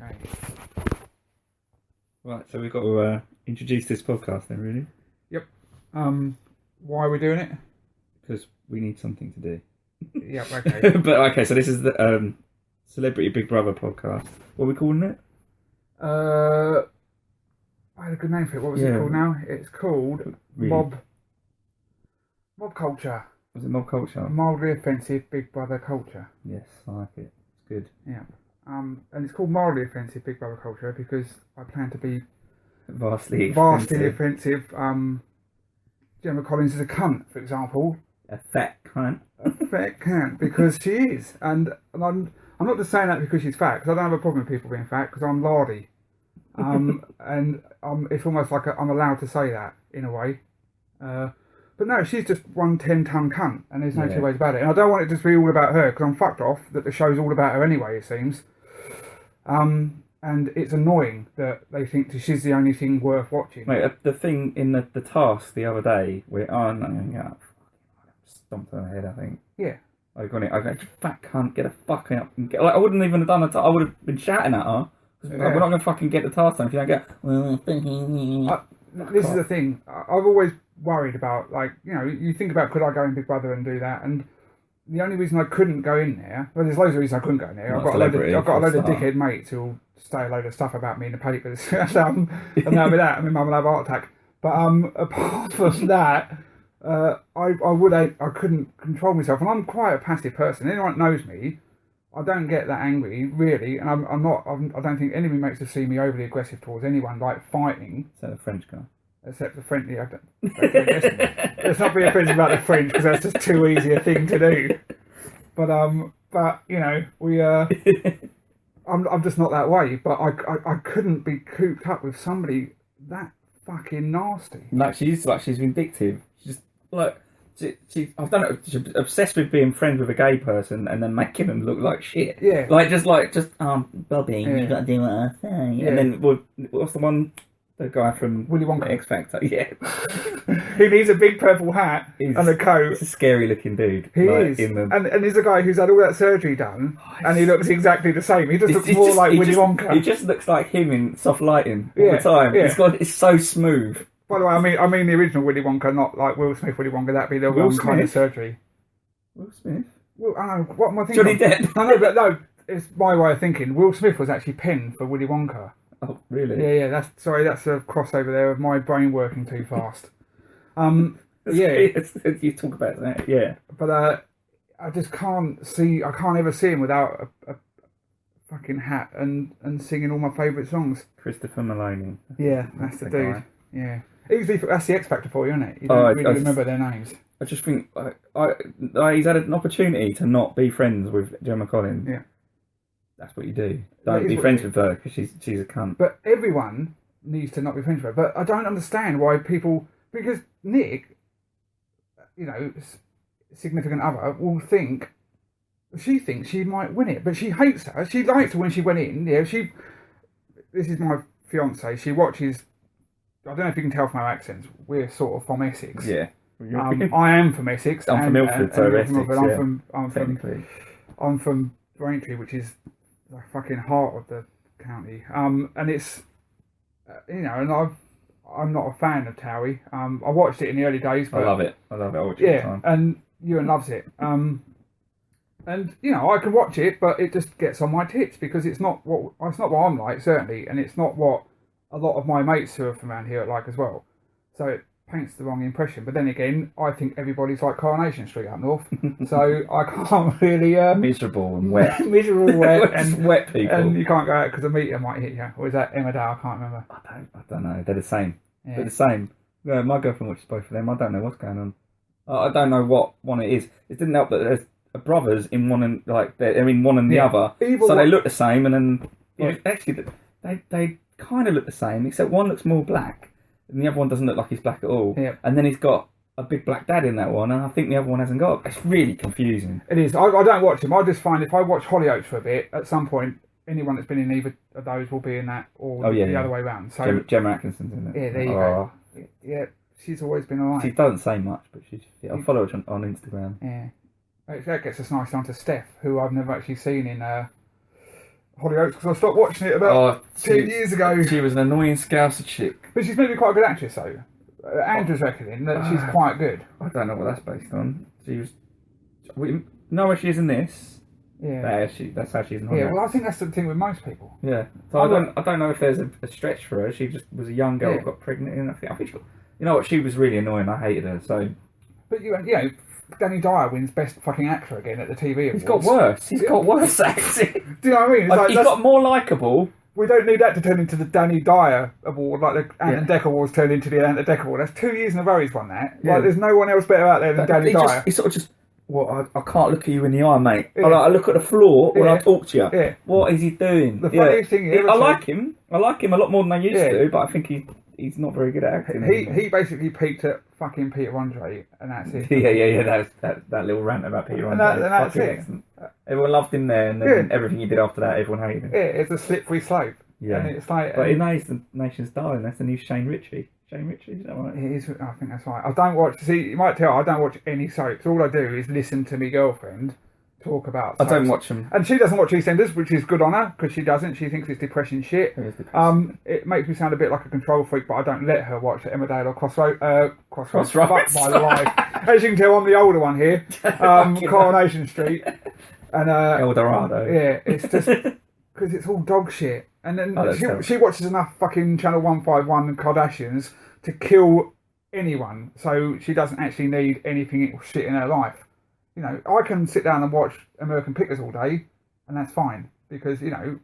Okay. Right, so we've got to introduce this podcast then, really? Yep. Why are we doing it? Because we need something to do. Yep, okay. But okay, so this is the Celebrity Big Brother podcast. What are we calling it? I had a good name for it. What was it called now? It's called MOBB Culture. Was it MOBB Culture? Mildly Offensive Big Brother Culture. Yes, I like it. It's good. Yeah. And it's called Mildly Offensive Big Brother Culture because I plan to be Vastly offensive. Gemma Collins is a cunt, for example. A fat cunt. A fat cunt, because she is. And I'm not just saying that because she's fat, because I don't have a problem with people being fat, because I'm lardy. And it's almost like I'm allowed to say that, in a way. But no, she's just one 10-ton cunt, and there's no two ways about it. And I don't want it to be all about her, because I'm fucked off that the show's all about her anyway, it seems. And it's annoying that they think that she's the only thing worth watching. Mate, the thing in the task the other day, where stomped on her head, I think. Yeah. I got it. I go, fat cunt, get a fucking up. And I wouldn't even have done it. I would have been shouting at her. We're not going to fucking get the task done if you don't get. This is the thing. I've always worried about, you think about, could I go in Big Brother and do that? And the only reason I couldn't go in there, well, there's loads of reasons I couldn't go in there. I've got a load of dickhead mates who'll say a load of stuff about me in the papers, and that'll be that. I mean, Mum will have a heart attack. But apart from that, I couldn't control myself, and I'm quite a passive person. Anyone that knows me, I don't get that angry, really, and I don't think any of my mates have seen me overly aggressive towards anyone, like fighting. Except the French guy. Except the French, let's not be offensive about the French, because that's just too easy a thing to do. But I'm just not that way. But I couldn't be cooped up with somebody that fucking nasty. She's vindictive. She's I've done it. She's obsessed with being friends with a gay person and then making them look like shit. Yeah. Bobby, you got to do what I say. Yeah. And then what's the one? The guy from Willy Wonka. X Factor, yeah. He needs a big purple hat and a coat. He's a scary looking dude. He is. And he's a guy who's had all that surgery done, and he looks exactly the same. He just looks more like Willy Wonka. He just looks like him in soft lighting all the time. Yeah. It's so smooth. By the way, I mean the original Willy Wonka, not like Will Smith Willy Wonka. That'd be the wrong kind of surgery. Will Smith? Well, I don't know, what am I thinking? Johnny Depp? No, it's my way of thinking. Will Smith was actually penned for Willy Wonka. Oh, really? Yeah. That's a crossover there of my brain working too fast. You talk about that, yeah. But I just can't ever see him without a fucking hat and singing all my favourite songs. Christopher Maloney. Yeah, that's the dude. Guy. Yeah. Easily, that's the X Factor for you, isn't it? You don't really remember their names. I just think he's had an opportunity to not be friends with Gemma Collins. Yeah. That's what you do. Don't be friends with her because she's a cunt. But everyone needs to not be friends with her. But I don't understand why people... Because Nick, significant other, will think... She thinks she might win it, but she hates her. She liked her when she went in. Yeah, this is my fiancée. She watches... I don't know if you can tell from our accents. We're sort of from Essex. Yeah. I am from Essex. I'm from Ilford, so Essex, I'm from Braintree, which is the fucking heart of the county. And it's, and I'm not a fan of Towie. I watched it in the early days. But I love it. I watch it all the time. And Ewan loves it. And I can watch it, but it just gets on my tits because it's not what I'm like, certainly, and it's not what a lot of my mates who are from around here are like as well. So it paints the wrong impression. But then again, I think everybody's like Coronation Street up north, so I can't really miserable and wet, and wet people, and you can't go out because a meteor might hit you. Or is that Emmerdale? I can't remember. I don't know. They're the same. Yeah. They're the same. Yeah, my girlfriend watches both of them. I don't know what's going on. I don't know what one it is. It didn't help that there's brothers in one and they're in one and the other, so they look the same. And then actually they kind of look the same, except one looks more black. And the other one doesn't look like he's black at all. Yep. And then he's got a big black dad in that one, and I think the other one hasn't got. It's really confusing. It is. I don't watch him. I just find if I watch Hollyoaks for a bit, at some point, anyone that's been in either of those will be in that, or the other way around. So Gemma Atkinson's in it. Yeah, there you go. Yeah, she's always been alright. She doesn't say much, but I follow her on Instagram. Yeah. That gets us nice on to Steph, who I've never actually seen in Hollyoaks because I stopped watching it about 10 years ago. She was an annoying Scouser chick. But she's maybe quite a good actress though. Andrew's reckoning that she's quite good. I don't know what that's based on. She was... We know where she is in this. Yeah. That's how she's in Hollyoaks. Yeah, well I think that's the thing with most people. Yeah. So I don't know if there's a stretch for her. She just was a young girl who got pregnant and I think she... You know what, she was really annoying. I hated her, so... But, you know, Danny Dyer wins Best Fucking Actor again at the TV Awards. He's got worse. He's got worse acting. Do you know what I mean? Like, he's got more likeable. We don't need that to turn into the Danny Dyer Award, like the Ant and Dec Awards turned into the Ant and Dec Award. That's 2 years in a row he's won that. Yeah. Like, there's no one else better out there than Danny Dyer. He sort of just... Well, I can't look at you in the eye, mate. Yeah. I look at the floor when I talk to you. Yeah. What is he doing? The funniest thing I like him. I like him a lot more than I used to, but I think he's not very good at acting. He basically peaked at fucking Peter Andre, and that's it. Yeah. That little rant about Peter Andre. And that's it. Excellent. Everyone loved him there, and then everything he did after that, everyone hated him. Yeah, it's a slippery slope. Yeah. And it's like... But now he's the nation's darling. That's the new Shane Ritchie. Shane Ritchie, is that right? It is, I think that's right. I don't watch... See, you might tell, I don't watch any soaps. All I do is listen to my girlfriend talk about soaps. I don't watch them. And she doesn't watch EastEnders, which is good on her, because she doesn't. She thinks it's depressing shit. It makes me sound a bit like a control freak, but I don't let her watch Emmerdale or Crossroads. Fuck my life. As you can tell, I'm the older one here. Coronation Street. And El Dorado. Yeah, it's just... Because it's all dog shit. And then she watches enough fucking Channel 151 and Kardashians to kill anyone. So she doesn't actually need anything shit in her life. You know, I can sit down and watch American Pickers all day, and that's fine. Because, you know,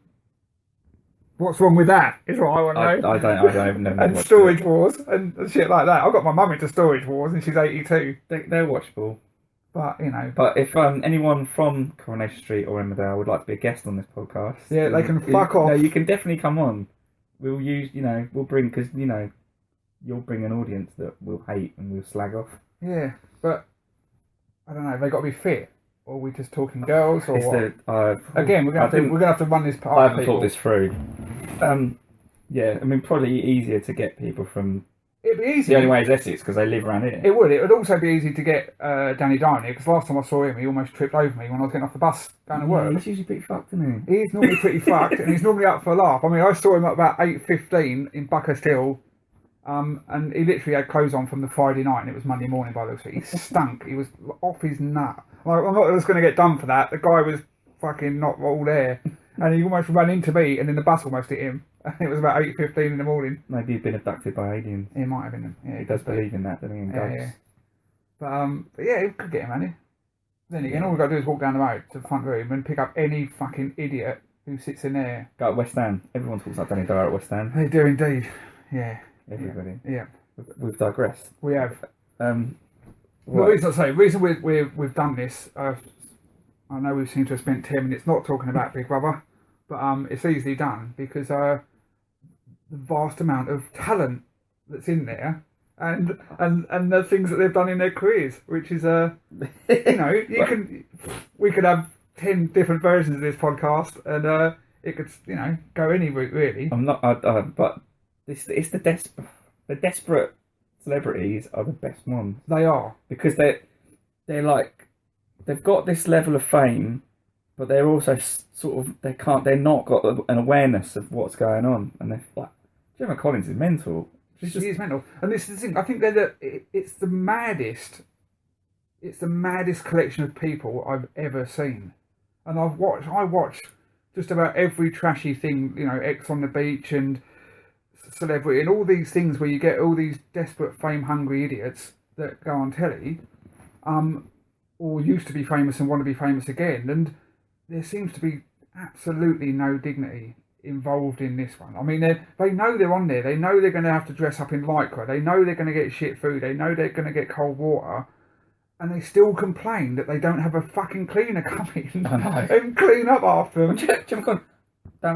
what's wrong with that is what I want to know. I don't know. And Storage Wars and shit like that. I got my mum into Storage Wars and she's 82. They're watchable. But, you know... But if anyone from Coronation Street or Emmerdale would like to be a guest on this podcast... Yeah, they can fuck off. No, you can definitely come on. We'll use, we'll bring... Because, you'll bring an audience that will hate and we'll slag off. Yeah, but... I don't know, have they got to be fit? Or are we just talking girls or what? Again, we're going to have to run this part. I haven't thought this through. Yeah, I mean, probably easier to get people from... It'd be easy. The only way is Essex, because they live around here. It would. It would also be easy to get Danny Dyer here, because last time I saw him, he almost tripped over me when I was getting off the bus going to work. He's usually pretty fucked, isn't he? He's normally pretty fucked, and he's normally up for a laugh. I mean, I saw him at about 8:15 in Buckhurst Hill, and he literally had clothes on from the Friday night, and it was Monday morning by the looks of it. He stunk. He was off his nut. Like, I'm not just going to get done for that. The guy was fucking not all there, and he almost ran into me, and then the bus almost hit him. It was about 8:15 in the morning. Maybe he'd been abducted by aliens. He might have been. Yeah, he does believe in that, doesn't he? In ghosts. Yeah. But yeah, it could get him, hadn't he? Then again, all we've got to do is walk down the road to the front room and pick up any fucking idiot who sits in there. Go at West Ham. Everyone talks about Danny Dyer at West Ham. They do indeed. Yeah. Everybody. Yeah. We've digressed. We have. Right. The reason we've done this, I know we seem to have spent 10 minutes not talking about Big Brother, but it's easily done because the vast amount of talent that's in there and the things that they've done in their careers, which is we could have 10 different versions of this podcast and it could go any route really. I'm not, but it's the desperate celebrities are the best ones. They are, because they're like, they've got this level of fame, but they're also sort of they're not got an awareness of what's going on, and they're like, Gemma Collins is mental. She is mental, and this is the thing. I think it's the maddest collection of people I've ever seen, and I watch just about every trashy thing, X on the Beach and Celebrity and all these things where you get all these desperate fame hungry idiots that go on telly, or used to be famous and want to be famous again, and there seems to be absolutely no dignity involved in this one. I mean, they know they're on there. They know they're going to have to dress up in lycra. They know they're going to get shit food. They know they're going to get cold water, and they still complain that they don't have a fucking cleaner come in and clean up after them. Don't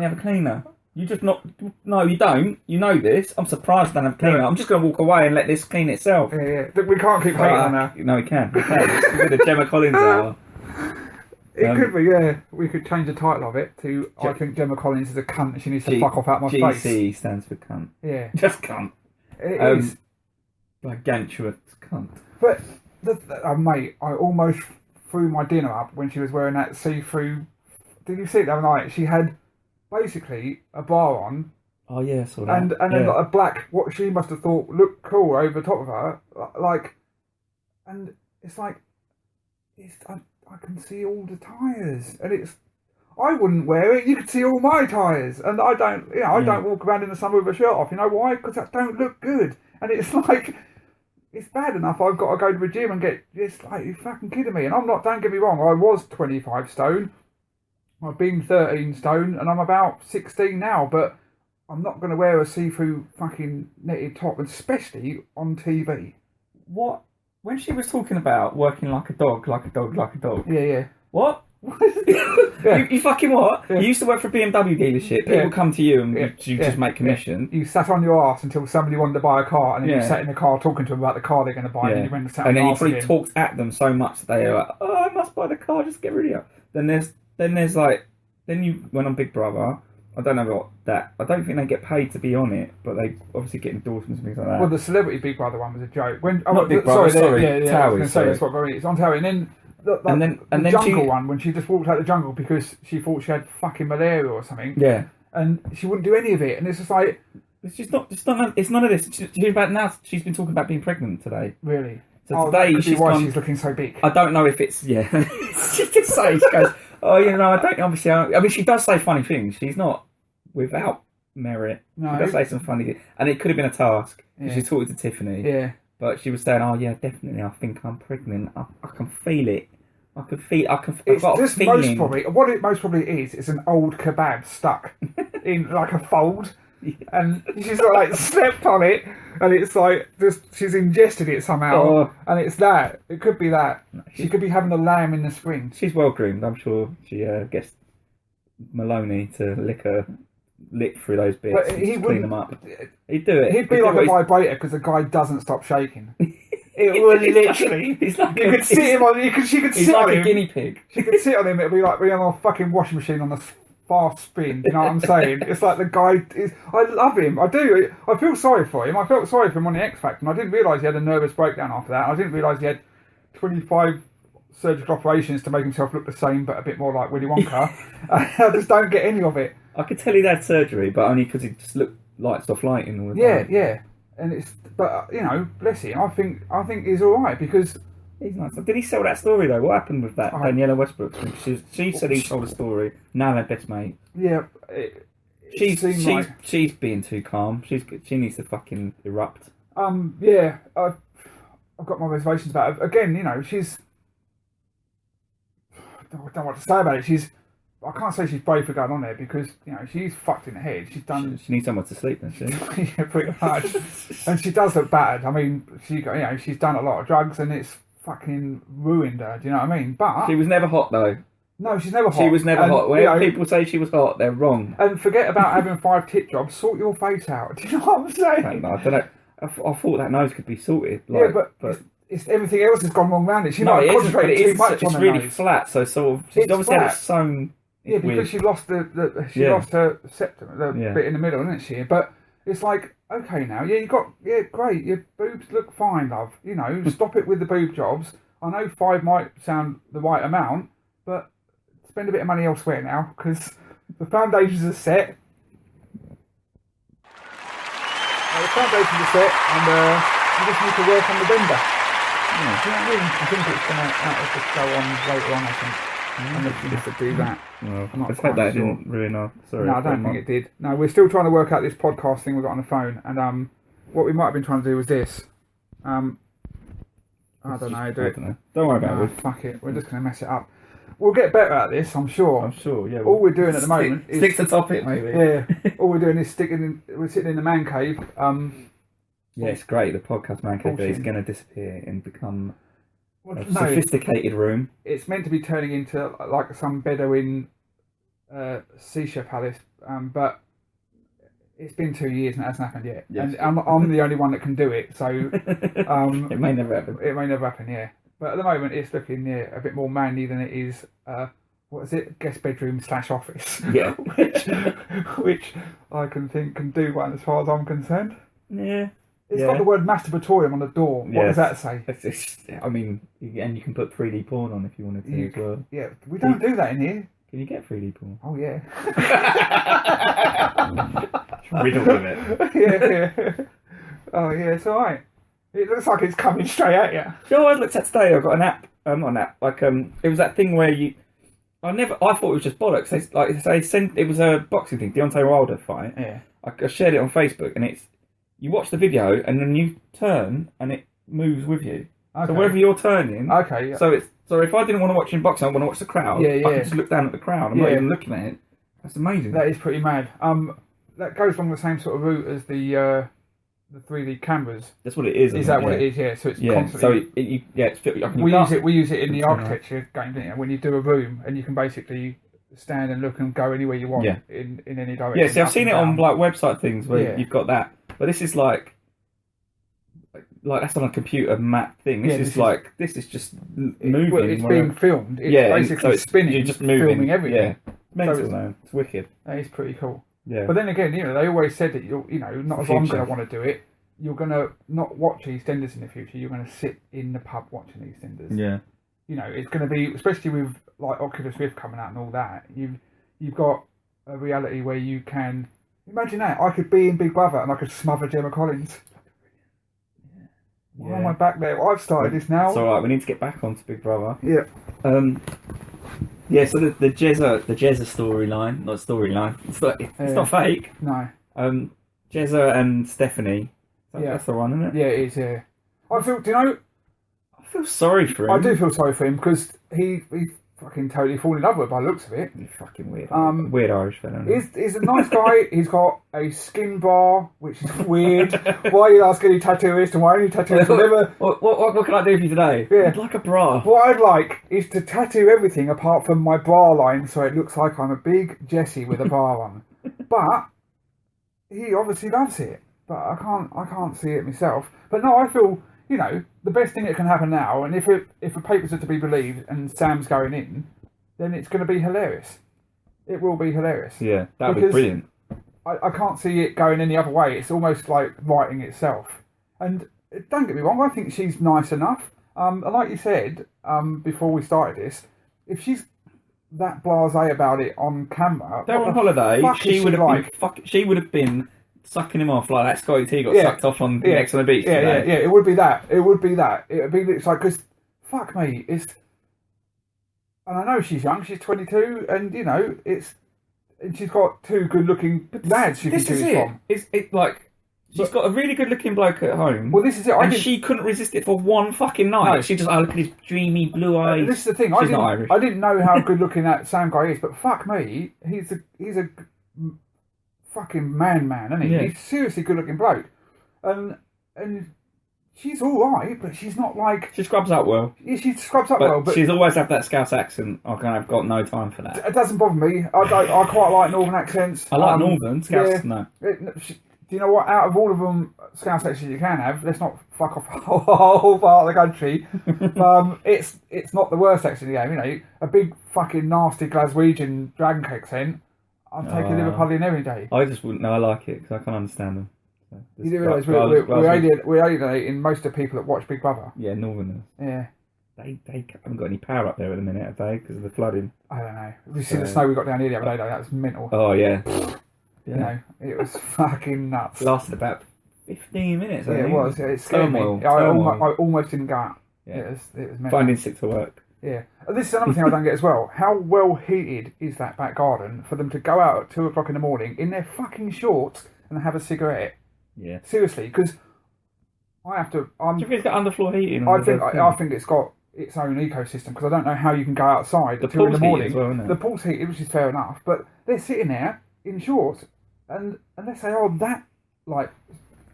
you have a cleaner? You just not... No, you don't. You know this. I'm surprised I don't have a cleaner. I'm just going to walk away and let this clean itself. Yeah. We can't keep hating on her. No, we can. We can. It's the Gemma Collins hour. It could be, yeah. We could change the title of it to I think Gemma Collins is a cunt and she needs to fuck off out my face. GC stands for cunt. Yeah. Just cunt. It is. Gargantuous cunt. But, mate, I almost threw my dinner up when she was wearing that see-through... Did you see it the other night? She had basically a bar on. Oh yeah, I saw that. And then like a black, what she must have thought looked cool over the top of her, like, and it's like, I can see all the tyres, and I wouldn't wear it. You could see all my tyres, and I don't walk around in the summer with a shirt off. You know why? Because that don't look good, and it's like, it's bad enough I've got to go to the gym and it's like, you're fucking kidding me. And I'm not, don't get me wrong, I was 25 stone, I've been 13 stone, and I'm about 16 now, but I'm not going to wear a see-through fucking netted top, especially on TV. What? When she was talking about working like a dog. Yeah. What? Yeah. You fucking what? Yeah. You used to work for a BMW dealership. People come to you and you just make commission. You sat on your arse until somebody wanted to buy a car, and then you sat in the car talking to them about the car they're going to buy, and then you went and sat on and then your you arse probably again. talked at them so much that they were like, oh, I must buy the car, just get rid of it. Then there's like, then you went on Big Brother. I don't know what that. I don't think they get paid to be on it, but they obviously get endorsements and things like that. Well, the Celebrity Big Brother one was a joke. Not Big Brother, sorry. Towie, I was going to say that's what it's on Towie. And then the jungle one, when she just walked out the jungle because she thought she had fucking malaria or something. Yeah. And she wouldn't do any of it, and it's just like, it's none of this. She's been talking about being pregnant today. Really? So today she's looking so big. I don't know if it's she just say, she goes, oh, I don't obviously. I mean, she does say funny things. She's not without merit. No. She does say some funny things, and it could have been a task. Yeah. She's talking to Tiffany. Yeah. But she was saying, oh yeah, definitely. I think I'm pregnant. I can feel it. What it most probably is an old kebab stuck in like a fold, and she's got like slept on it, and it's like she's ingested it somehow, and it's that. It could be that. She could be having a lamb in the spring. She's well groomed. I'm sure she gets Maloney to lick through those bits and clean them up. He'd do it. He'd be like a vibrator because the guy doesn't stop shaking. It would literally. You could sit him on. She could sit on him. He's like a guinea pig. She could sit on him. It'd be like being on a fucking washing machine on a fast spin. You know what I'm saying? It's like the guy is. I love him. I do. I feel sorry for him. I felt sorry for him on the X Factor, and I didn't realise he had a nervous breakdown after that. I didn't realise he had 25 surgical operations to make himself look the same, but a bit more like Willy Wonka. I just don't get any of it. I could tell he'd had surgery, but only because he just looked like stop lighting all the time. Yeah. And but bless him. I think he's all right because he's nice. Did he sell that story though? What happened with that Daniela Westbrook? She said he told a story. Now they're best mate. Yeah, she's being too calm. She needs to fucking erupt. Yeah, I've got my reservations about her. Again, she's. I don't know what to say about it. I can't say she's brave for going on there because she's fucked in the head. She's done. She needs somewhere to sleep, doesn't she? Yeah, pretty much. And she does look battered. I mean, she's done a lot of drugs and it's fucking ruined her. Do you know what I mean? But she was never hot though. No, she's never hot. She was never hot. When people say she was hot, they're wrong. And forget about having 5 tit jobs. Sort your face out. Do you know what I'm saying? I don't know. I thought that nose could be sorted. But it's everything else has gone wrong around it. She might concentrate too much on it's the really nose. Flat. So sort of she's obviously had it sewn. Yeah, because she lost lost her septum, the bit in the middle, didn't she? But it's like, okay, now, great, your boobs look fine, love. Stop it with the boob jobs. I know 5 might sound the right amount, but spend a bit of money elsewhere now because the foundations are set. The foundations are set, and you just need to work on the bender. Yeah, do you know what I mean? I think it's going to just go on later on, I think. I'm looking just to do that. Well, I hope that didn't ruin our... Sorry. No, I don't think it did. No, we're still trying to work out this podcast thing we've got on the phone, and what we might have been trying to do was this. I don't know. Don't worry about it. Fuck it. We're just going to mess it up. We'll get better at this, I'm sure. Yeah. All we're doing at the moment is... Stick to topic, maybe. Yeah. All we're doing is we're sitting in the man cave. Yeah, it's great. The podcast man cave is going to disappear and become... sophisticated room. It's meant to be turning into like some Bedouin Sisha palace, but it's been 2 years and it hasn't happened yet. Yes. And I'm the only one that can do it, so it may never happen. It may never happen, yeah. But at the moment, it's looking a bit more manly than it is. What is it? Guest bedroom / office. Yeah, which I can do one as far as I'm concerned. Yeah. It's got the word masturbatorium on the door. What does that say? I mean, and you can put 3D porn on if you wanted to as well. Yeah, we don't do that in here. Can you get 3D porn? Oh yeah. Riddled with it. Yeah. Oh yeah, it's alright. It looks like it's coming straight at you. You know, I looked at today. I got an app. Not an app. Like it was that thing where you. I thought it was just bollocks. It was a boxing thing, Deontay Wilder fight. Yeah. I shared it on Facebook, and it's you watch the video, and then you turn, and it moves with you. Okay. So wherever you're turning. Okay. Yeah. So if I didn't want to watch in boxing, I want to watch the crowd. Yeah, yeah. I can just look down at the crowd. I'm not even looking at it. That's amazing. That is pretty mad. That goes along the same sort of route as the 3D cameras. That's what it is. Is that what it is? Yeah. So it's constantly. So we use it in the architecture game, don't you? When you do a room and you can basically stand and look and go anywhere you want in any direction. Yeah. See, I've seen it on like website things where you've got that, but this is like that's on a computer map thing. This is just moving. It's being filmed. It's basically it's spinning. You're just moving, filming everything. Yeah. Mental, man. It's wicked. That is pretty cool. Yeah. But then again, they always said that not as I'm going to want to do it. You're going to not watch EastEnders in the future. You're going to sit in the pub watching EastEnders. Yeah. It's going to be, especially with like Oculus Rift coming out and all that. You've got a reality where you can imagine that I could be in Big Brother and I could smother Gemma Collins. Why am I back there? Well, I've started this now. It's alright, we need to get back onto Big Brother. Yeah. So the Jezza storyline, not storyline. It's not fake. No. Jezza and Stephanie. That's the one, isn't it? Yeah, it is. Yeah. I feel sorry for him. I do feel sorry for him because he fucking totally fallen in love with her by the looks of it. He's fucking weird. Weird Irish fella. He's a nice guy. He's got a skin bar, which is weird. Why are you asking any tattooist and why only tattooists will never... What can I do for you today? Yeah. I'd like a bra. What I'd like is to tattoo everything apart from my bra line so it looks like I'm a big Jessie with a bra on. But he obviously loves it. But I can't see it myself. But no, I feel... the best thing that can happen now, and if the papers are to be believed and Sam's going in, then it's going to be hilarious. It will be hilarious. Yeah, that would be brilliant. I can't see it going any other way. It's almost like writing itself. And don't get me wrong, I think she's nice enough. And like you said before we started this, if she's that blasé about it on camera, they're on holiday. She would have been sucking him off like that Scotty T got sucked off on X on the beach today. Yeah, it would be that. It's like, because, fuck me, and I know she's young, she's 22, and, and she's got two good-looking lads she can choose from. She's got a really good-looking bloke at home. Well, this is it. She couldn't resist it for one fucking night. No. She just, look at his dreamy blue eyes. This is the thing. She's not Irish. I didn't know how good-looking that Sam guy is, but fuck me, he's a fucking man, isn't he? Yeah. He's a seriously good-looking bloke, and she's all right, but she's not like she scrubs up well. Yeah, she scrubs up well, but she's always had that Scouse accent. I've got no time for that. It doesn't bother me. I quite like Northern accents. I like Northern Scouse. No. Do you know what? Out of all of them Scouse accents you can have, let's not fuck off the whole part of the country. It's not the worst accent in the game. A big fucking nasty Glaswegian dragon cake accent. I'm taking Liverpudlian every day. I just wouldn't know. I like it because I can't understand them. So you do realise we're alienating most of the people that watch Big Brother. Yeah, Northerners. Yeah. They haven't got any power up there at the minute, have they? Because of the flooding. I don't know. Have you seen the snow we got down here the other day, though? That was mental. Oh, yeah. It was fucking nuts. It lasted about 15 minutes, I think. It was. It scared me. I almost didn't go out. Yeah. It was mental. Finding sick to work. Yeah. And this is another thing I don't get as well. How well heated is that back garden for them to go out at 2 o'clock in the morning in their fucking shorts and have a cigarette? Yeah. Seriously, because I have to... Do you think it's got underfloor heating? I think it's got its own ecosystem, because I don't know how you can go outside at 2 in the morning. Well, isn't it? The pool's heated, which is fair enough, but they're sitting there in shorts and they say, that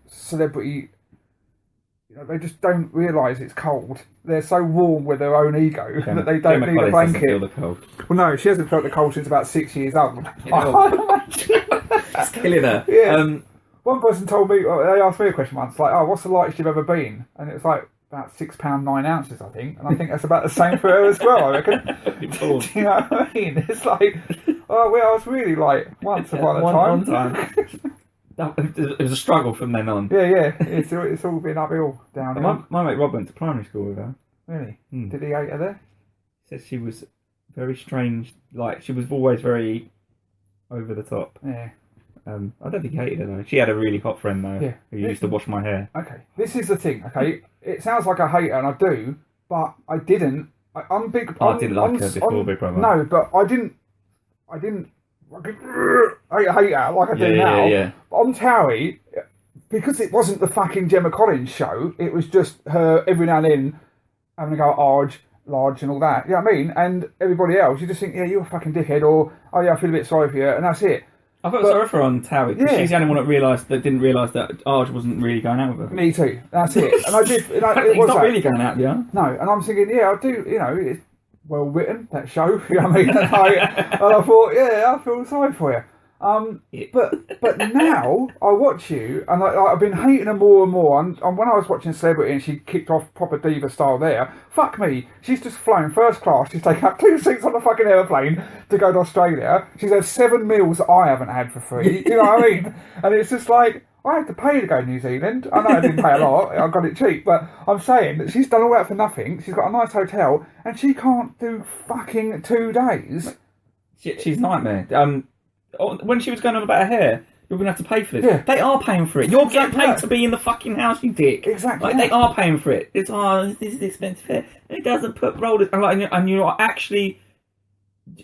celebrity... they just don't realise it's cold. They're so warm with their own ego that they don't need a blanket. Feel the cold. Well, no, she hasn't felt the cold since about 6 years old. It's killing her. Yeah. One person told me, they asked me a question once, like, what's the lightest you've ever been? And it was like about £6 9 ounces, I think. And I think that's about the same for her as well, I reckon. Do you know what I mean? It's like, I was really light once upon a time. One time. It was a struggle from then on. Yeah. It's all been uphill, downhill. My mate Rob went to primary school with her. Really? Did he hate her there? He said she was very strange. Like, she was always very over the top. Yeah. I don't think he hated her though. She had a really hot friend though, who used to wash my hair. Okay, this is the thing. Okay, it sounds like I hate her, and I do, but I didn't. I didn't like her before Big Brother. No, but I didn't hate her like I do now. Yeah. But on Towie, because it wasn't the fucking Gemma Collins show, it was just her every now and then having a go at Large and all that. You know what I mean? And everybody else, you just think, yeah, you're a fucking dickhead, or oh yeah, I feel a bit sorry for you, and that's it. I felt sorry for her on Towie, because she's the only one that didn't realise that Arj wasn't really going out with her. Me too. That's it. And I did. He's not really going out with her. No, and I'm thinking, yeah, I do. You know, it's well written, that show. You know what I mean? And I thought, yeah, I feel sorry for you. But now I watch you, and I've been hating her more and more. And when I was watching Celebrity, and she kicked off proper diva style there, fuck me, she's just flown first class. She's taken up 2 seats on the fucking airplane to go to Australia. She's had 7 meals that I haven't had for free. You know what I mean? And it's just like, I had to pay to go to New Zealand. I know I didn't pay a lot. I got it cheap. But I'm saying that she's done all that for nothing. She's got a nice hotel, and she can't do fucking 2 days. She's a nightmare. When she was going on about her hair, you're going to have to pay for this. Yeah. They are paying for it. You're getting paid to be in the fucking house, you dick. Exactly. Like, they are paying for it. It's, this is expensive hair. It doesn't put rollers. And you're actually,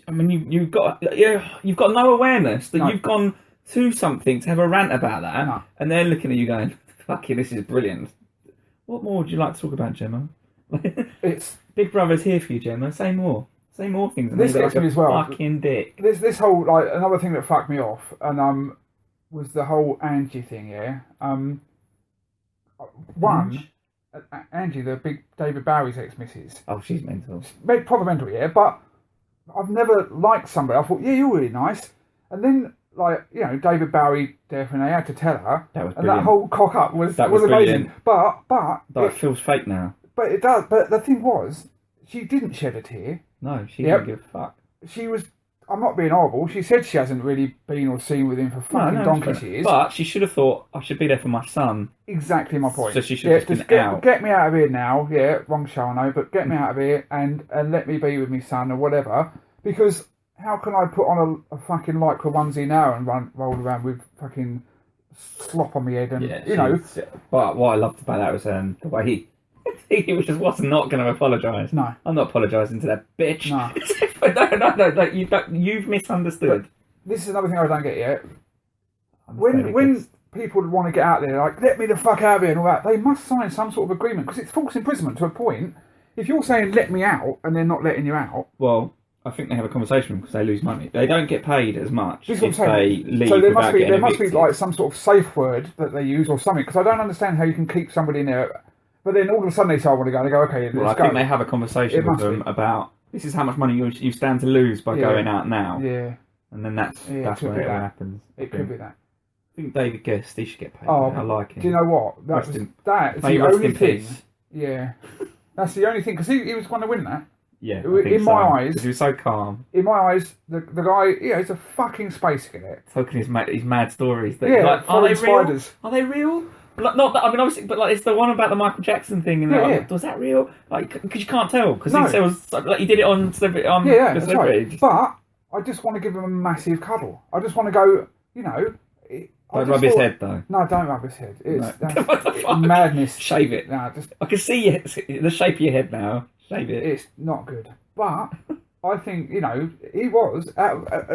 I mean, you've got no awareness that you've gone to something to have a rant about that. No. And they're looking at you going, fuck you, this is brilliant. What more would you like to talk about, Gemma? It's Big Brother's here for you, Gemma. Say more. Say more things. This gets me as well. Fucking dick. This whole, like, another thing that fucked me off, and was the whole Angie thing. Yeah. Angie, the big David Bowie's ex-missus. Oh, she's mental. Proper mental, yeah. But I've never liked somebody. I thought, yeah, you're really nice, and then, like, you know, David Bowie deaf, and they had to tell her. That was brilliant. And that whole cock up was amazing. Brilliant. But it feels fake now. But it does. But the thing was, she didn't shed a tear. No, she didn't give a fuck. She was. I'm not being horrible. She said she hasn't really been or seen with him for fucking donkey's years. But she should have thought, I should be there for my son. Exactly my point. So she should have just been out. Get me out of here now. Yeah, wrong show, I know, but get me out of here and let me be with my son or whatever. Because how can I put on a fucking lycra onesie now and roll around with fucking slop on my head and you know? But what I loved about that was the way he was just not going to apologise. No, I'm not apologising to that bitch. No, no. Like, you've misunderstood. But this is another thing I don't get yet. When people want to get out there, like, let me the fuck out of here and all that, they must sign some sort of agreement because it's false imprisonment to a point. If you're saying let me out and they're not letting you out, well, I think they have a conversation because they lose money. They don't get paid as much if they leave. So there must be like some sort of safe word that they use or something, because I don't understand how you can keep somebody in there. But then all of a sudden they say I want to go. They go, okay, let's go. I think they have a conversation with them about this is how much money you stand to lose by going out now. Yeah. And then that's where it happens. It could be that. I think David Guest, he should get paid. Oh, I like him. Do you know what? That's the only thing. Yeah. That's the only thing, because he was going to win that. Yeah, in my eyes, because he was so calm. In my eyes, the guy, he's a fucking space cadet. Talking his mad stories. That, like, are they real? Are they real? Not that, I mean, obviously, but like it's the one about the Michael Jackson thing. And was that real? Like, because you can't tell because he did it on Celebrity. That's right. But I just want to give him a massive cuddle. I just want to go. You know. Don't rub his head though. No, don't rub his head. That's madness. Shave it. No, I can see the shape of your head now. Shave it. It's not good. But I think, you know, he was.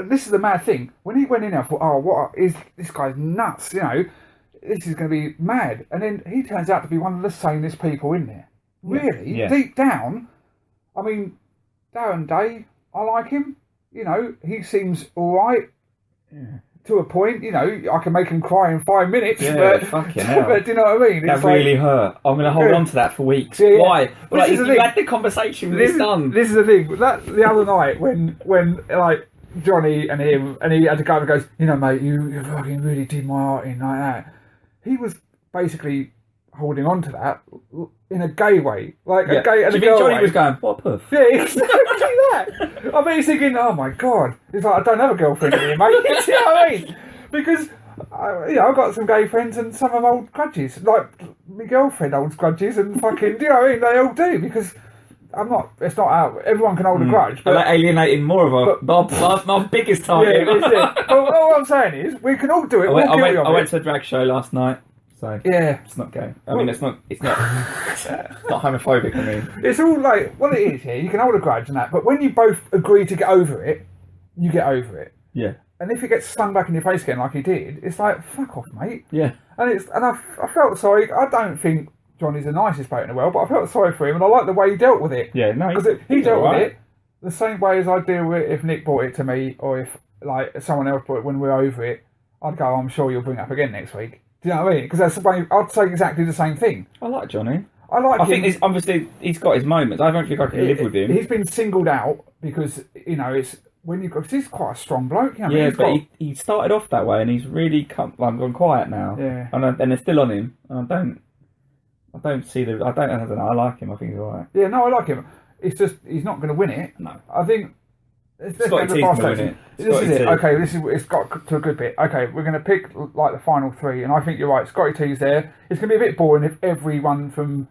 This is the mad thing. When he went in there, I thought, oh, what is this guy's nuts? You know, this is going to be mad. And then he turns out to be one of the sanest people in there. Really, deep down. I mean, Darren Day, I like him. You know, he seems all right. Yeah. To a point, you know, I can make him cry in 5 minutes. Yeah, fucking hell. But do you know what I mean? That really hurt. I'm going to hold on to that for weeks. Yeah. Why? Well, you had the conversation with his son. This is the thing. The other night when like Johnny and him, and he had to go and goes, you know, mate, you fucking really did my heart in like that. He was basically holding on to that in a gay way, like a gay and a girl Johnny way. Was going, what a puff? Yeah, exactly that. I mean, he's thinking, oh my god, he's like, I don't have a girlfriend here, mate. You know what I mean? Because I've got some gay friends and some of them hold grudges. Like my girlfriend holds grudges and fucking, do you know what I mean? They all do because I'm not. It's not out. Everyone can hold a grudge. But like alienating more of my biggest target. Yeah, that's it. But all I'm saying is, we can all do it. I went to a drag show last night, so yeah, it's not gay. I mean, it's not not homophobic. I mean, it's all like what it is here. You can hold a grudge and that, but when you both agree to get over it, you get over it. Yeah. And if it gets slung back in your face again, like he did, it's like fuck off, mate. Yeah. And I felt sorry. I don't think Johnny's the nicest bloke in the world, but I felt sorry for him, and I like the way he dealt with it. Yeah, no, because he dealt with it the same way as I deal with it if Nick brought it to me, or if like someone else brought it when we're over it. I'd go, I'm sure you'll bring it up again next week. Do you know what I mean? Because that's the way I'd say exactly the same thing. I like Johnny. I think obviously he's got his moments. I don't think I can live with him. He's been singled out because it's when you cause he's quite a strong bloke. You know? Yeah, but he started off that way, and he's really gone quiet now. Yeah, and they're still on him. And I don't see the. I don't know. I like him. I think he's alright. Yeah, no, I like him. It's just he's not going to win it. No, I think. Scotty T's going to win it. This is it. Okay, it's got to a good bit. Okay, we're going to pick like the final three, and I think you're right. Scotty T's there. It's going to be a bit boring if everyone from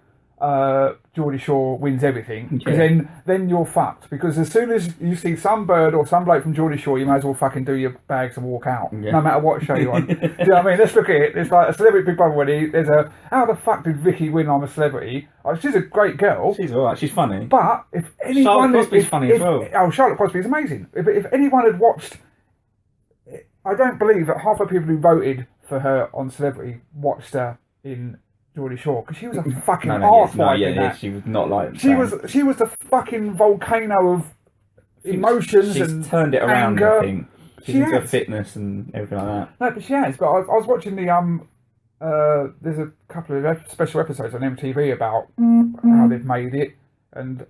Geordie Shore wins everything, because then you're fucked. Because as soon as you see some bird or some bloke from Geordie Shore, you may as well fucking do your bags and walk out, no matter what show you're on. Do you know what I mean? Let's look at it. It's like a Celebrity Big Brother wedding. There's how the fuck did Vicky win I'm a Celebrity? Oh, she's a great girl. She's alright. She's funny. But if anyone, Charlotte Crosby's funny as well. Oh, Charlotte Crosby is amazing. If anyone had watched, I don't believe that half the people who voted for her on Celebrity watched her in Geordie Shore, because she was a fucking arsehole. She was not like she was the fucking volcano of emotions and turned it around. Anger. I think she's into fitness and everything like that. No, but she has. But I was watching the there's a couple of special episodes on MTV about how they've made it and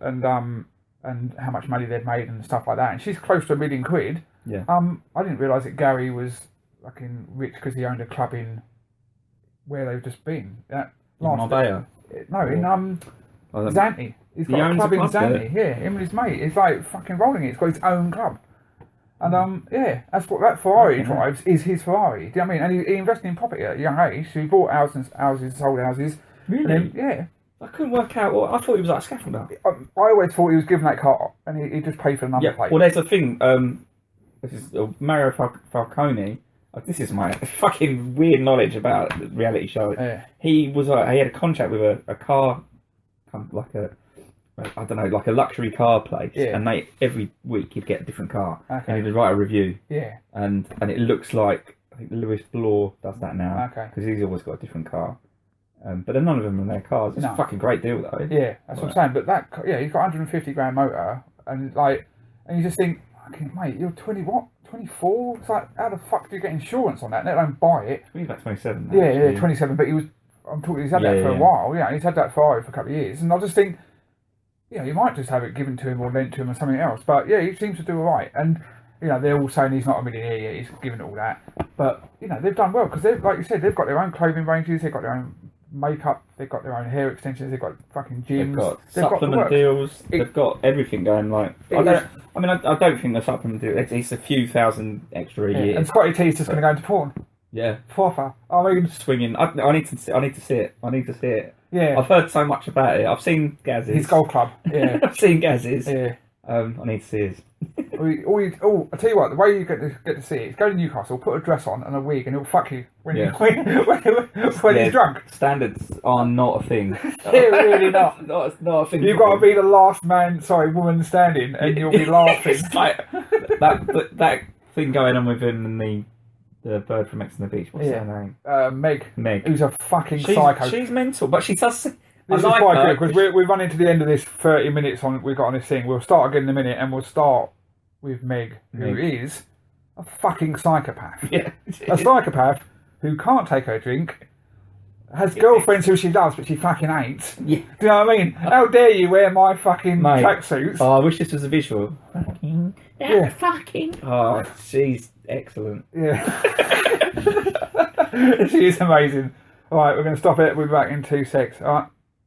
how much money they've made and stuff like that. And she's close to £1 million. Yeah. I didn't realise that Gary was fucking rich because he owned a club in where they've just been. In Marbella? No, in Zante. He's got a club in Zante. Yeah, him and his mate. He's like fucking rolling it. He's got his own club. And that's what that Ferrari drives, is his Ferrari. Do you know what I mean? And he invested in property at a young age. So he bought houses, sold houses. Really? Yeah. I couldn't work out. I thought he was like a scaffolder. I always thought he was given that car and he just paid for the number plate. Well, there's a thing. This is Mario Falcone. This is my fucking weird knowledge about the reality show. Yeah. He had a contract with a car, like a luxury car place, and every week he'd get a different car, and he'd write a review. Yeah. And it looks like I think Lewis Bloor does that now, because he's always got a different car. But none of them are their cars. It's a fucking great deal though. Yeah, that's what I'm saying. But he's got 150 grand motor, and you just think, okay, mate, you're 20 what? 24? It's like, how the fuck do you get insurance on that? Let alone buy it. He's about 27 now. Yeah, 27, but he's had that for a while. Yeah, he's had that Ferrari for a couple of years, and I just think, you might just have it given to him or lent to him or something else. But yeah, he seems to do all right. And they're all saying he's not a millionaire yet. He's given it all that. But they've done well because like you said, they've got their own clothing ranges. They've got their own makeup. They've got their own hair extensions. They've got fucking gyms. They've got supplement deals. They've got everything going. I don't think the supplement deal. It's a few thousand extra a year. And Scotty T's just going to go into porn. Yeah, proper. I mean, swinging. I need to see it. I need to see it. Yeah, I've heard so much about it. I've seen Gaz's. His golf club. Yeah, I've seen Gaz's. Yeah. I need to see his. I tell you what, the way you get to see it is go to Newcastle, put a dress on and a wig, and he'll fuck you when he's drunk. Standards are not a thing. They're really not. Not a thing. You've got to be the last woman standing, and you'll be laughing. It's like that thing going on with him and the bird from X on the Beach. What's her name? Meg. Who's a fucking psycho. She's mental, but she does. This is quite good because we've run into the end of this 30 minutes we've got on this thing. We'll start again in a minute, and we'll start with Meg, who is a fucking psychopath. Yeah, a psychopath who can't take her drink, has girlfriends who she loves, but she fucking hates. Yeah. Do you know what I mean? How dare you wear my fucking tracksuits? Oh, I wish this was a visual. Fucking. Oh, she's excellent. Yeah. She is amazing. All right, we're going to stop it. We'll be back in 2 secs. All right.